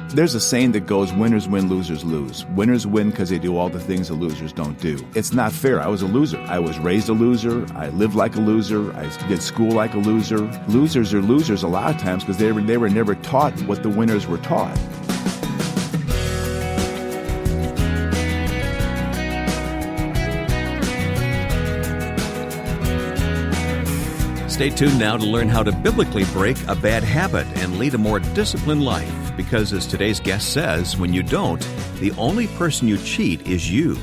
There's a saying that goes, winners win, losers lose. Winners win because they do all the things the losers don't do. It's not fair. I was a loser. I was raised a loser. I lived like a loser. I did school like a loser. Losers are losers a lot of times because they were never taught what the winners were taught. Stay tuned now to learn how to biblically break a bad habit and lead a more disciplined life. Because as today's guest says, when you don't, the only person you cheat is you.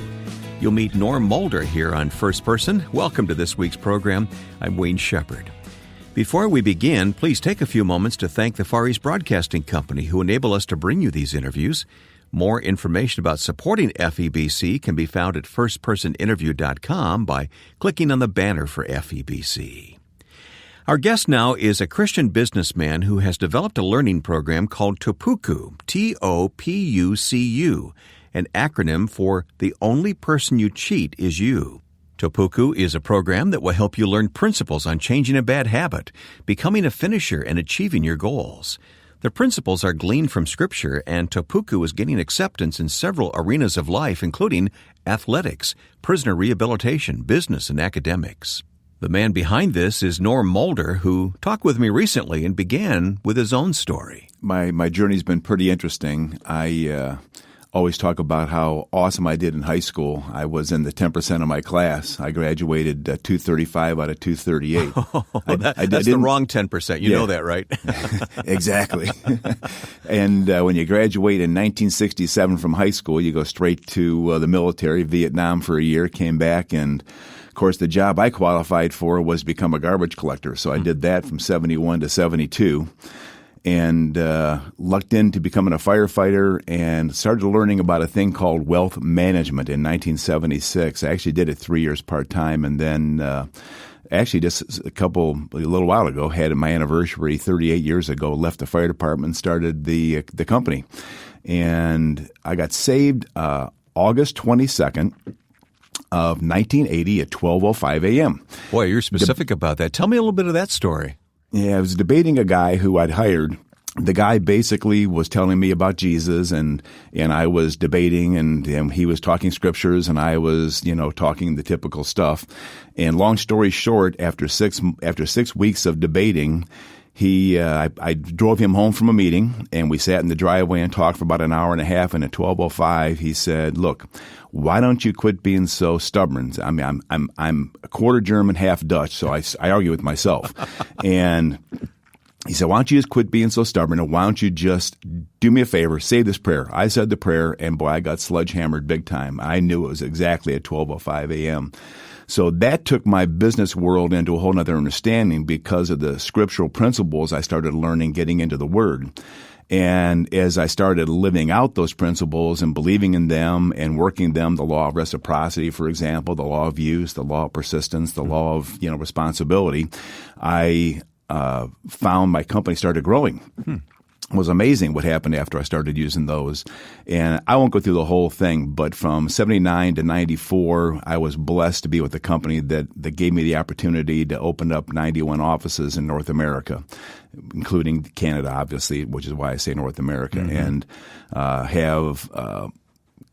You'll meet Norm Mulder here on First Person. Welcome to this week's program. I'm Wayne Shepherd. Before we begin, please take a few moments to thank the Far East Broadcasting Company who enable us to bring you these interviews. More information about supporting FEBC can be found at firstpersoninterview.com by clicking on the banner for FEBC. Our guest now is a Christian businessman who has developed a learning program called Topuku, T-O-P-U-C-U, an acronym for The Only Person You Cheat Is You. Topuku is a program that will help you learn principles on changing a bad habit, becoming a finisher, and achieving your goals. The principles are gleaned from Scripture, and Topuku is gaining acceptance in several arenas of life, including athletics, prisoner rehabilitation, business, and academics. The man behind this is Norm Mulder, who talked with me recently and began with his own story. My journey's been pretty interesting. I always talk about how awesome I did in high school. I was in the 10% of my class. I graduated 235 out of 238. That's the wrong 10%. You know that, right? Exactly. And when you graduate in 1967 from high school, you go straight to the military, Vietnam for a year, came back, and of course, the job I qualified for was become a garbage collector. So I did that from 71 to 72 and lucked into becoming a firefighter and started learning about a thing called wealth management in 1976. I actually did it 3 years part-time, and then actually just a little while ago, had my anniversary 38 years ago, left the fire department and started the company. And I got saved August 22nd. Of 1980 at 12:05 a.m. Boy, you're specific about that. Tell me a little bit of that story. Yeah, I was debating a guy who I'd hired. The guy basically was telling me about Jesus, and I was debating, and he was talking scriptures, and I was, talking the typical stuff. And long story short, after 6 weeks of debating, I drove him home from a meeting, and we sat in the driveway and talked for about an hour and a half. And at 12:05, he said, "Look, why don't you quit being so stubborn?" I mean, I'm a quarter German, half Dutch, so I argue with myself. And he said, "Why don't you just quit being so stubborn, and why don't you just do me a favor, say this prayer?" I said the prayer, and boy, I got sledgehammered big time. I knew it was exactly at 12:05 a.m. So that took my business world into a whole other understanding because of the scriptural principles I started learning getting into the Word. And as I started living out those principles and believing in them and working them, the law of reciprocity, for example, the law of use, the law of persistence, the law of responsibility, I found my company started growing. It was amazing what happened after I started using those. And I won't go through the whole thing, but from 79 to 94, I was blessed to be with a company that gave me the opportunity to open up 91 offices in North America, including Canada, obviously, which is why I say North America, and have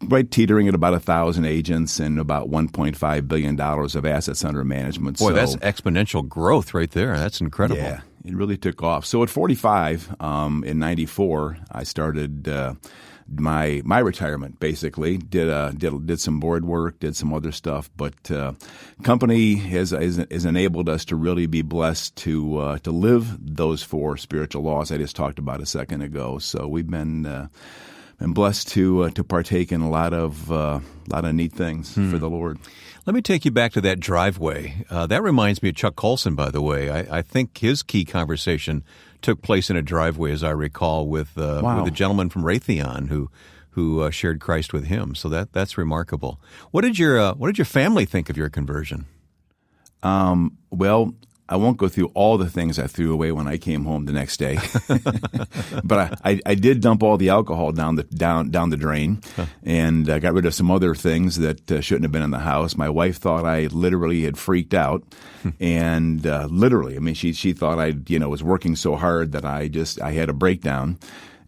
right teetering at about 1,000 agents and about $1.5 billion of assets under management. Boy, that's exponential growth right there. That's incredible. Yeah, it really took off. So at 45, in 94, I started my retirement, basically. Did some board work, did some other stuff. But company has enabled us to really be blessed to live those four spiritual laws I just talked about a second ago. So we've been blessed to partake in a lot of neat things for the Lord. Let me take you back to that driveway. That reminds me of Chuck Colson, by the way. I think his key conversation took place in a driveway, as I recall, with a gentleman from Raytheon who shared Christ with him. So that's remarkable. What did your family think of your conversion? Well, I won't go through all the things I threw away when I came home the next day, but I did dump all the alcohol down the drain, and I got rid of some other things that shouldn't have been in the house. My wife thought I literally had freaked out, and literally, I mean, she thought I was working so hard that I had a breakdown.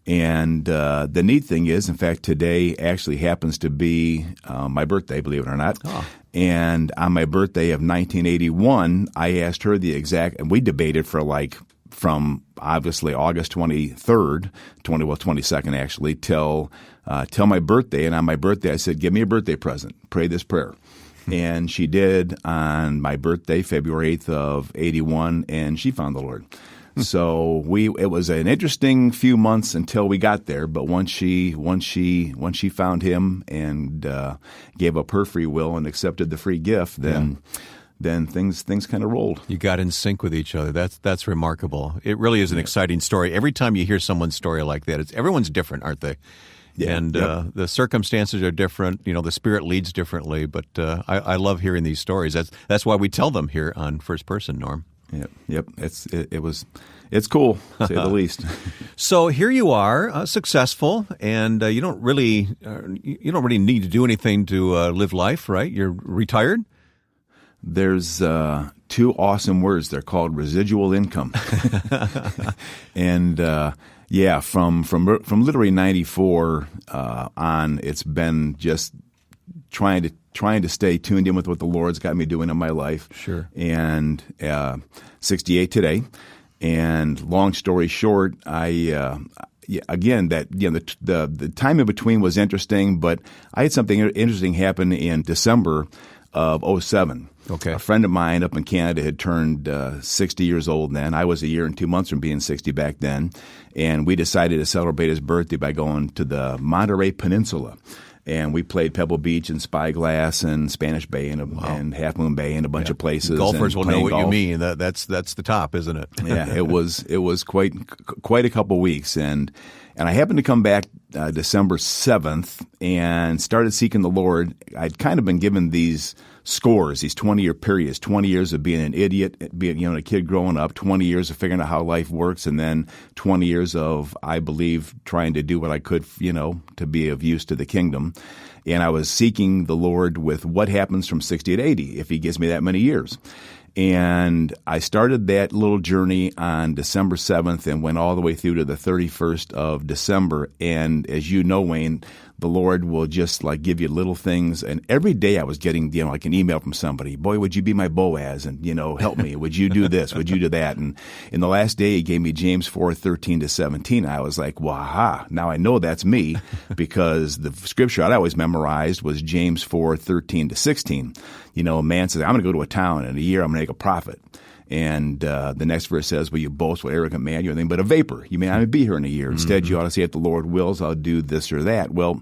And the neat thing is, in fact, today actually happens to be my birthday, believe it or not. Oh. And on my birthday of 1981, I asked her the exact, and we debated for from obviously August 23rd, 22nd actually, till my birthday. And on my birthday, I said, give me a birthday present. Pray this prayer. And she did on my birthday, February 8th of 81, and she found the Lord. So it was an interesting few months until we got there. But once she found Him and gave up her free will and accepted the free gift, then things kind of rolled. You got in sync with each other. That's remarkable. It really is an exciting story. Every time you hear someone's story like that, everyone's different, aren't they? Yeah. And the circumstances are different. The Spirit leads differently. But I love hearing these stories. That's why we tell them here on First Person, Norm. Yep. It's cool, to say the least. So here you are, successful, and you don't really need to do anything to live life, right? You're retired. There's two awesome words. They're called residual income, and from literally 94 on, it's been just trying to stay tuned in with what the Lord's got me doing in my life. Sure. And 68 today. And long story short, the time in between was interesting, but I had something interesting happen in December of 07. Okay. A friend of mine up in Canada had turned 60 years old then. I was a year and 2 months from being 60 back then. And we decided to celebrate his birthday by going to the Monterey Peninsula. And we played Pebble Beach and Spyglass and Spanish Bay and Half Moon Bay and a bunch of places. Golfers will know what you golf. mean. That's the top, isn't it? Yeah, it was quite a couple weeks, and I happened to come back December 7th and started seeking the Lord. I'd kind of been given these scores, these 20-year periods, 20 years of being an idiot, being a kid growing up, 20 years of figuring out how life works, and then 20 years of, I believe, trying to do what I could, to be of use to the kingdom. And I was seeking the Lord with what happens from 60 to 80 if He gives me that many years. And I started that little journey on December 7th and went all the way through to the 31st of December. And as you know, Wayne, the Lord will just give you little things. And every day I was getting, an email from somebody, boy, would you be my Boaz? And, help me. Would you do this? Would you do that? And in the last day, He gave me James 4:13-17. I was like, wow, now I know that's me because the scripture I'd always memorized was James 4:13-16. A man says, I'm going to go to a town and in a year I'm going to make a profit. And the next verse says, will you boast, what arrogant man, you're anything but a vapor. You may not be here in a year. Instead, you ought to say, if the Lord wills, I'll do this or that. Well,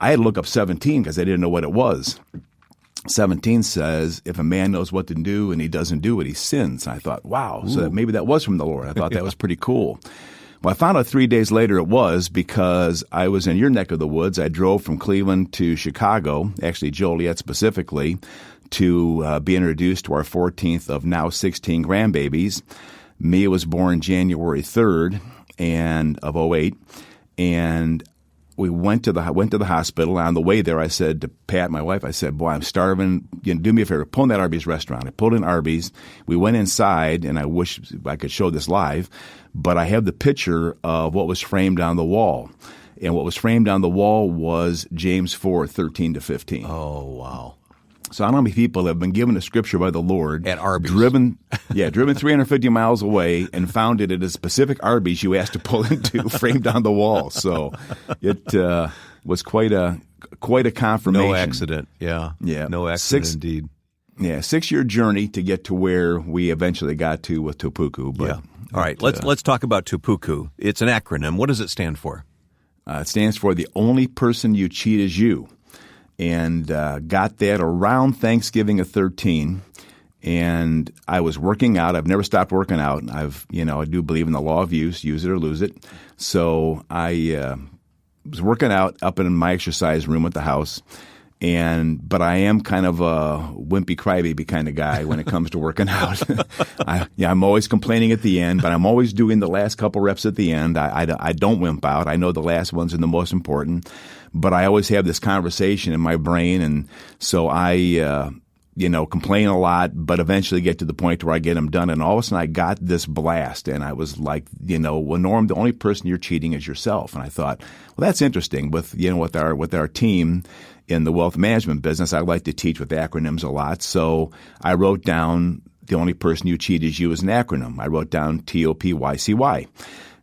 I had to look up 17 because I didn't know what it was. 17 says, if a man knows what to do and he doesn't do it, he sins. And I thought, wow, so maybe that was from the Lord. I thought that was pretty cool. Well, I found out 3 days later it was because I was in your neck of the woods. I drove from Cleveland to Chicago, actually Joliet specifically, to be introduced to our 14th of now 16 grandbabies. Mia was born January 3rd of 08, and we went to the hospital. On the way there, I said to Pat, my wife, I said, boy, I'm starving. Do me a favor, pull in that Arby's restaurant. I pulled in Arby's. We went inside, and I wish I could show this live, but I have the picture of what was framed on the wall. And what was framed on the wall was James 4:13-15. Oh, wow. So I don't know how many people have been given a scripture by the Lord. At Arby's. Driven 350 miles away and found it at a specific Arby's you asked to pull into, framed on the wall. So it was quite a confirmation. No accident. Yeah. No accident indeed. Yeah, 6-year journey to get to where we eventually got to with Tupuku. But, yeah. All right, let's talk about Tupuku. It's an acronym. What does it stand for? It stands for the only person you cheat is you. And got that around Thanksgiving of 13. And I was working out. I've never stopped working out. I do believe in the law of use it or lose it. So I was working out up in my exercise room at the house. But I am kind of a wimpy crybaby kind of guy when it comes to working out. I'm always complaining at the end, but I'm always doing the last couple reps at the end. I don't wimp out. I know the last ones are the most important, but I always have this conversation in my brain. And so I complain a lot, but eventually get to the point where I get them done. And all of a sudden I got this blast, and I was like, well, Norm, the only person you're cheating is yourself. And I thought, well, that's interesting. With our team in the wealth management business, I like to teach with acronyms a lot. So I wrote down the only person you cheat is you as an acronym. I wrote down TOPYCY,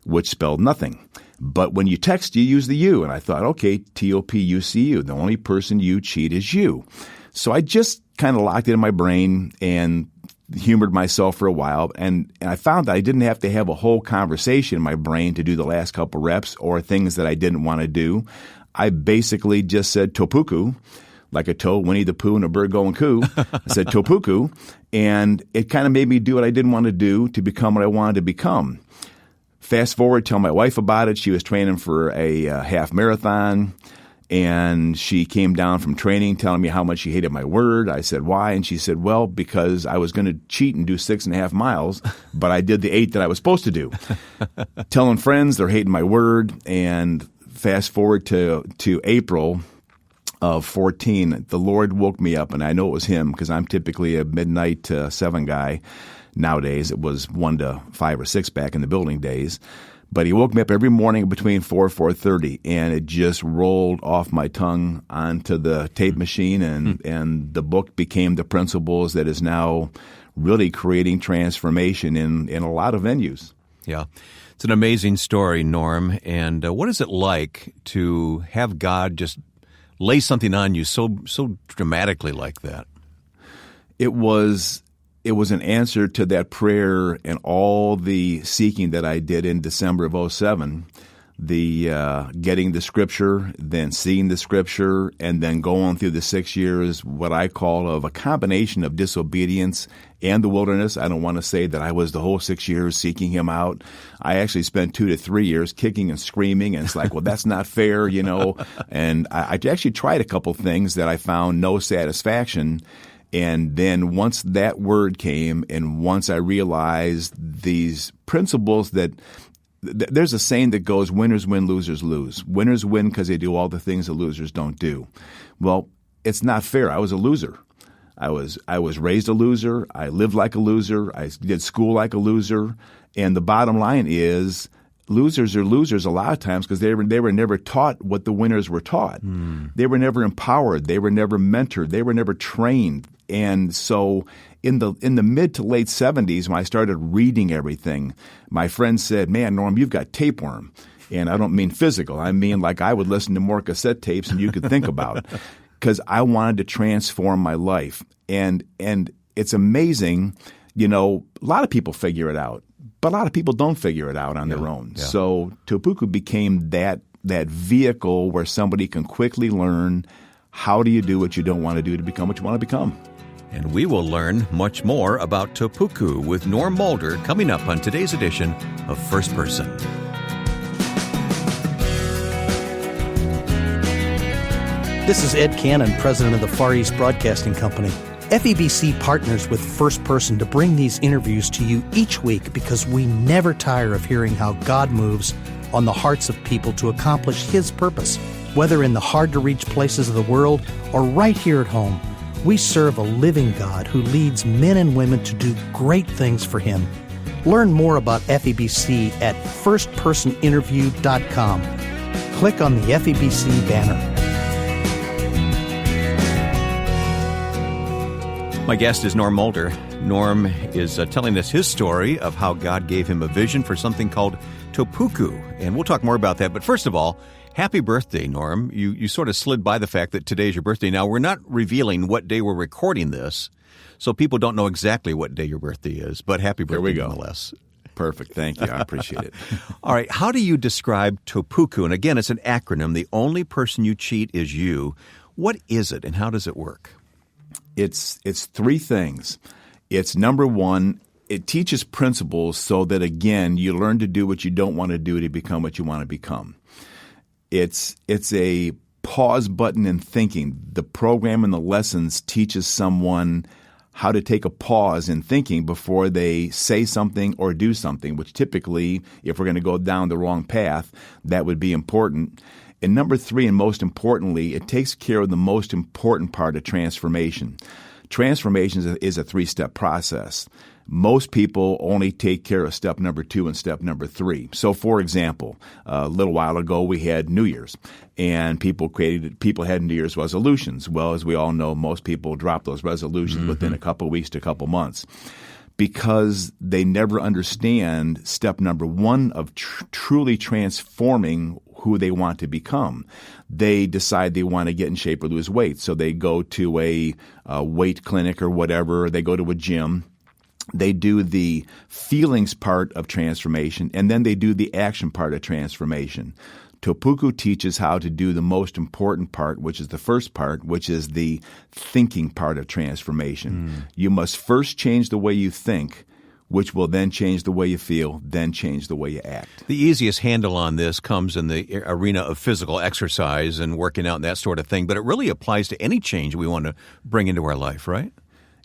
which spelled nothing. But when you text, you use the U. And I thought, okay, TOPUCU, the only person you cheat is you. So I just kind of locked it in my brain and humored myself for a while. And I found that I didn't have to have a whole conversation in my brain to do the last couple reps or things that I didn't want to do. I basically just said topuku, like a toe, Winnie the Pooh, and a bird going coo. I said topuku, and it kind of made me do what I didn't want to do to become what I wanted to become. Fast forward, tell my wife about it. She was training for a half marathon. And she came down from training telling me how much she hated my word. I said, why? And she said, well, because I was going to cheat and do 6.5 miles, but I did the 8 that I was supposed to do. Telling friends they're hating my word. And fast forward to April of 14, the Lord woke me up, and I know it was him because I'm typically a midnight to 7 guy. Nowadays, it was 1 to 5 or 6 back in the building days. But he woke me up every morning between 4 and 4:30, and it just rolled off my tongue onto the tape machine, and the book became The Principles that is now really creating transformation in a lot of venues. Yeah. It's an amazing story, Norm. And what is it like to have God just lay something on you so dramatically like that? It was an answer to that prayer and all the seeking that I did in December of 2007, the getting the Scripture, then seeing the Scripture, and then going through the 6 years, what I call of a combination of disobedience and the wilderness. I don't want to say that I was the whole 6 years seeking him out. I actually spent 2 to 3 years kicking and screaming, and it's like, well, that's not fair, And I actually tried a couple things that I found no satisfaction. And then once that word came, and once I realized these principles that there's a saying that goes, winners win, losers lose. Winners win because they do all the things that losers don't do. Well, it's not fair. I was a loser. I was raised a loser. I lived like a loser. I did school like a loser. And the bottom line is, losers are losers a lot of times because they were never taught what the winners were taught. They were never empowered. They were never mentored. They were never trained. And so in the mid to late 70s, when I started reading everything, my friend said, man, Norm, you've got tapeworm. And I don't mean physical. I mean like I would listen to more cassette tapes than you could think about because I wanted to transform my life. And it's amazing, a lot of people figure it out. But a lot of people don't figure it out on their own. Yeah. So Topuku became that vehicle where somebody can quickly learn how do you do what you don't want to do to become what you want to become. And we will learn much more about Topuku with Norm Mulder coming up on today's edition of First Person. This is Ed Cannon, president of the Far East Broadcasting Company. FEBC partners with First Person to bring these interviews to you each week because we never tire of hearing how God moves on the hearts of people to accomplish His purpose. Whether in the hard-to-reach places of the world or right here at home, we serve a living God who leads men and women to do great things for Him. Learn more about FEBC at firstpersoninterview.com. Click on the FEBC banner. My guest is Norm Mulder. Norm is telling us his story of how God gave him a vision for something called Topuku, and we'll talk more about that. But first of all, happy birthday, Norm. You sort of slid by the fact that today's your birthday. Now, we're not revealing what day we're recording this, so people don't know exactly what day your birthday is, but happy birthday nonetheless. Perfect. Thank you. I appreciate it. All right. How do you describe Topuku? And again, it's an acronym. The only person you cheat is you. What is it, and how does it work? It's 3 things. It's number 1, it teaches principles so that, again, you learn to do what you don't want to do to become what you want to become. It's a pause button in thinking. The program and the lessons teaches someone how to take a pause in thinking before they say something or do something, which typically, if we're going to go down the wrong path, that would be important. And number 3, and most importantly, it takes care of the most important part of transformation. Transformation is a 3-step process. Most people only take care of step number 2 and step number 3. So, for example, a little while ago we had New Year's, and people had New Year's resolutions. Well, as we all know, most people drop those resolutions within a couple of weeks to a couple of months, because they never understand step number 1 of truly transforming who they want to become. They decide they want to get in shape or lose weight, so they go to a weight clinic or whatever. They go to a gym. They do the feelings part of transformation, and then they do the action part of transformation. Topuku teaches how to do the most important part, which is the first part, which is the thinking part of transformation. You must first change the way you think, which will then change the way you feel, then change the way you act. The easiest handle on this comes in the arena of physical exercise and working out and that sort of thing, but it really applies to any change we want to bring into our life, right?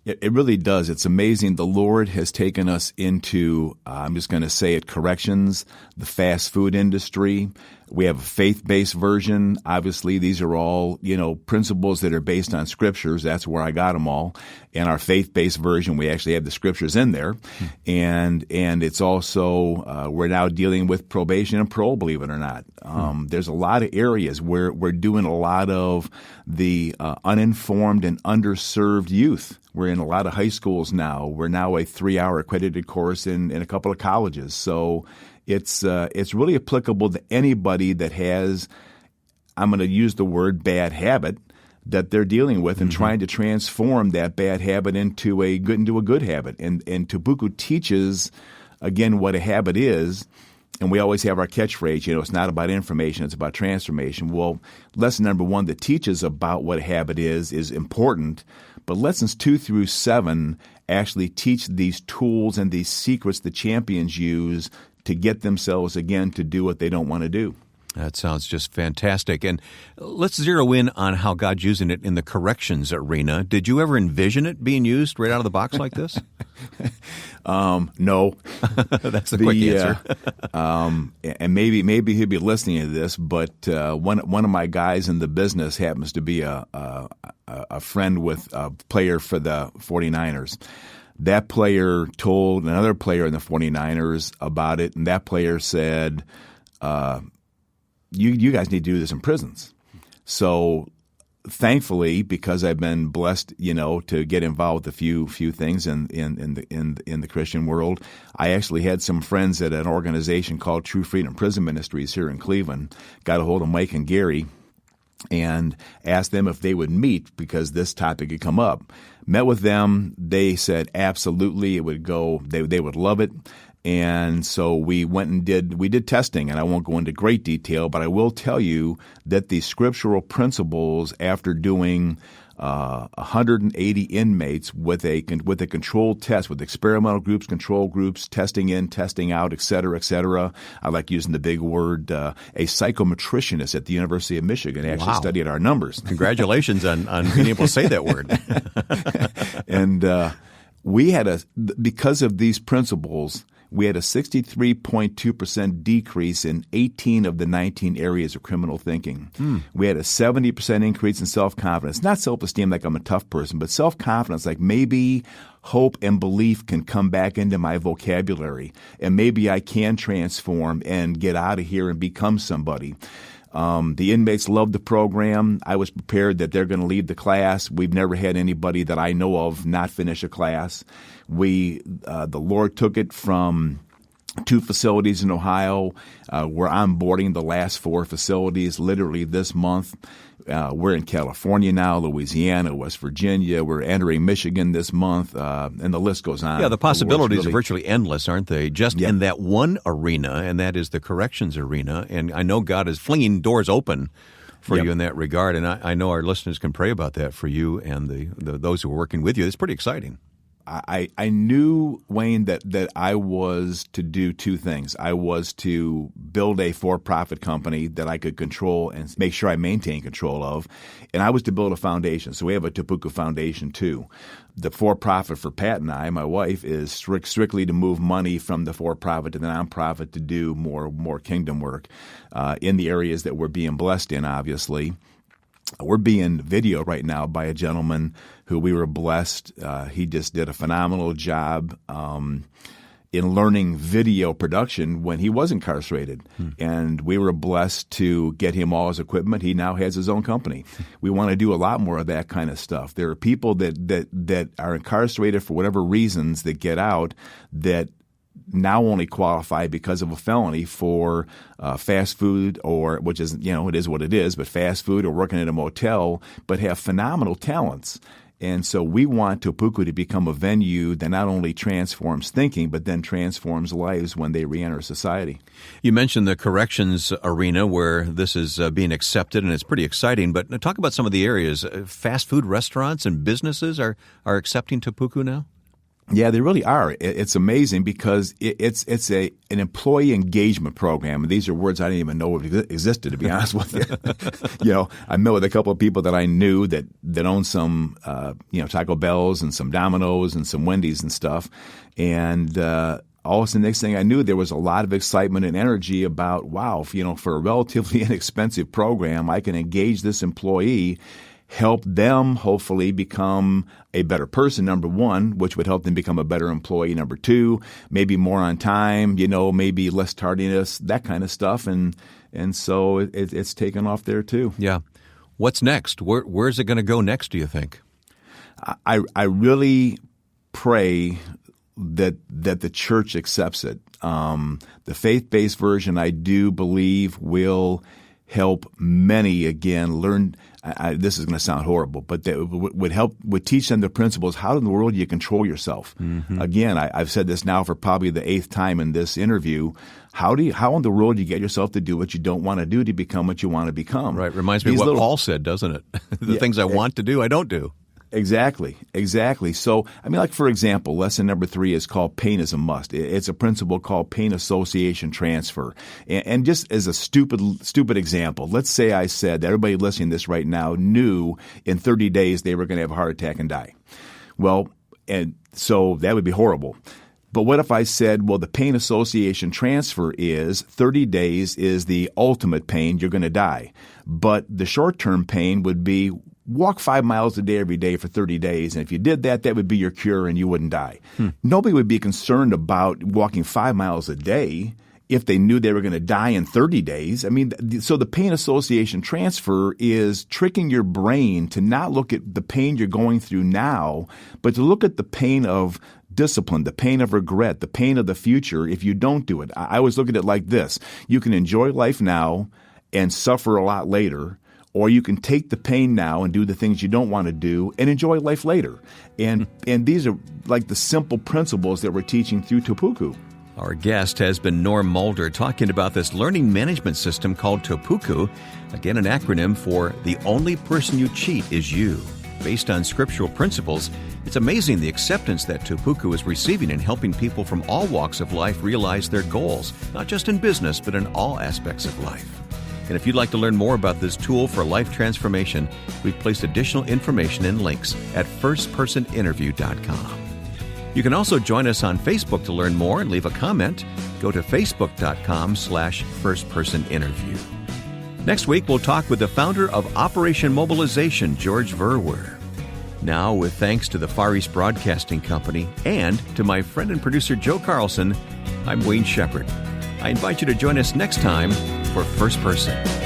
It really does. It's amazing. The Lord has taken us into, I'm just going to say it, corrections, the fast food industry. We have a faith-based version. Obviously, these are all, principles that are based on scriptures. That's where I got them all. In our faith-based version, we actually have the scriptures in there. And it's also, we're now dealing with probation and parole, believe it or not. There's a lot of areas where we're doing a lot of the uninformed and underserved youth. We're in a lot of high schools now. We're now a 3-hour accredited course in a couple of colleges. So it's really applicable to anybody that has, I'm going to use the word bad habit, that they're dealing with and trying to transform that bad habit into a good habit. And Topuku teaches, again, what a habit is. And we always have our catchphrase, it's not about information, it's about transformation. Well, lesson number 1 that teaches about what a habit is important, but lessons 2 through 7 actually teach these tools and these secrets the champions use to get themselves, again, to do what they don't want to do. That sounds just fantastic. And let's zero in on how God's using it in the corrections arena. Did you ever envision it being used right out of the box like this? No. That's the quick answer. And maybe he'll be listening to this, but one of my guys in the business happens to be a friend with a player for the 49ers. That player told another player in the 49ers about it, and that player said, you guys need to do this in prisons. So thankfully, because I've been blessed, to get involved with a few things in the Christian world, I actually had some friends at an organization called True Freedom Prison Ministries here in Cleveland, got a hold of Mike and Gary, and asked them if they would meet because this topic had come up. Met with them. They said absolutely it would go. They would love it. And so we went and did testing, and I won't go into great detail, but I will tell you that the scriptural principles, after doing 180 inmates with a controlled test, with experimental groups, control groups, testing in, testing out, et cetera, et cetera. I like using the big word. A psychometricianist at the University of Michigan actually studied our numbers. Congratulations on being able to say that word. And we had because of these principles, we had a 63.2% decrease in 18 of the 19 areas of criminal thinking. We had a 70% increase in self-confidence. Not self-esteem like I'm a tough person, but self-confidence like maybe hope and belief can come back into my vocabulary, and maybe I can transform and get out of here and become somebody. The inmates loved the program. I was prepared that they're going to leave the class. We've never had anybody that I know of not finish a class. The Lord took it from 2 facilities in Ohio. We're onboarding the last 4 facilities literally this month. We're in California now, Louisiana, West Virginia. We're entering Michigan this month, and the list goes on. Yeah, the possibilities are virtually endless, aren't they? Just in that one arena, and that is the corrections arena. And I know God is flinging doors open for you in that regard, and I know our listeners can pray about that for you and those who are working with you. It's pretty exciting. I knew, Wayne, that I was to do 2 things. I was to build a for-profit company that I could control and make sure I maintain control of, and I was to build a foundation. So we have a Topuku Foundation, too. The for-profit for Pat and I, my wife, is strictly to move money from the for-profit to the nonprofit to do more kingdom work in the areas that we're being blessed in, obviously. we're being videoed right now by a gentleman who we were blessed. He just did a phenomenal job in learning video production when he was incarcerated. And we were blessed to get him all his equipment. He now has his own company. We want to do a lot more of that kind of stuff. There are people that are incarcerated for whatever reasons that get out that now only qualify because of a felony for fast food, or which is, it is what it is, but fast food or working at a motel, but have phenomenal talents. And so we want Topuku to become a venue that not only transforms thinking, but then transforms lives when they reenter society. You mentioned the corrections arena where this is being accepted, and it's pretty exciting. But talk about some of the areas. Fast food restaurants and businesses are accepting Topuku now? Yeah, they really are. It's amazing because it's an employee engagement program. And these are words I didn't even know existed, to be honest with you. I met with a couple of people that I knew that own some, Taco Bells and some Domino's and some Wendy's and stuff. And all of a sudden, the next thing I knew, there was a lot of excitement and energy about, wow, for a relatively inexpensive program, I can engage this employee, help them hopefully become a better person, number one, which would help them become a better employee, number two, maybe more on time, maybe less tardiness, that kind of stuff. And so it's taken off there too. Yeah. What's next? Where's it going to go next, do you think? I really pray that the church accepts it. The faith-based version, I do believe, will help many again learn. This is going to sound horrible, but that would teach them the principles. How in the world do you control yourself? Mm-hmm. Again, I've said this now for probably the 8th time in this interview. How in the world do you get yourself to do what you don't want to do to become what you want to become? Right. Reminds me of what Paul said, doesn't it? The things I want to do, I don't do. Exactly. So, for example, lesson number 3 is called pain is a must. It's a principle called pain association transfer. And just as a stupid example, let's say I said that everybody listening to this right now knew in 30 days they were going to have a heart attack and die. Well, and so that would be horrible. But what if I said, well, the pain association transfer is 30 days is the ultimate pain, you're going to die. But the short-term pain would be walk 5 miles a day every day for 30 days. And if you did that, that would be your cure and you wouldn't die. Nobody would be concerned about walking 5 miles a day if they knew they were going to die in 30 days. So the pain association transfer is tricking your brain to not look at the pain you're going through now, but to look at the pain of discipline, the pain of regret, the pain of the future if you don't do it. I always look at it like this. You can enjoy life now and suffer a lot later, or you can take the pain now and do the things you don't want to do and enjoy life later. And these are like the simple principles that we're teaching through Topuku. Our guest has been Norm Mulder talking about this learning management system called Topuku, again an acronym for The Only Person You Cheat Is You. Based on scriptural principles, it's amazing the acceptance that Topuku is receiving in helping people from all walks of life realize their goals, not just in business, but in all aspects of life. And if you'd like to learn more about this tool for life transformation, we've placed additional information and links at firstpersoninterview.com. You can also join us on Facebook to learn more and leave a comment. Go to facebook.com/firstpersoninterview. Next week, we'll talk with the founder of Operation Mobilization, George Verwer. Now, with thanks to the Far East Broadcasting Company and to my friend and producer Joe Carlson, I'm Wayne Shepherd. I invite you to join us next time for First Person.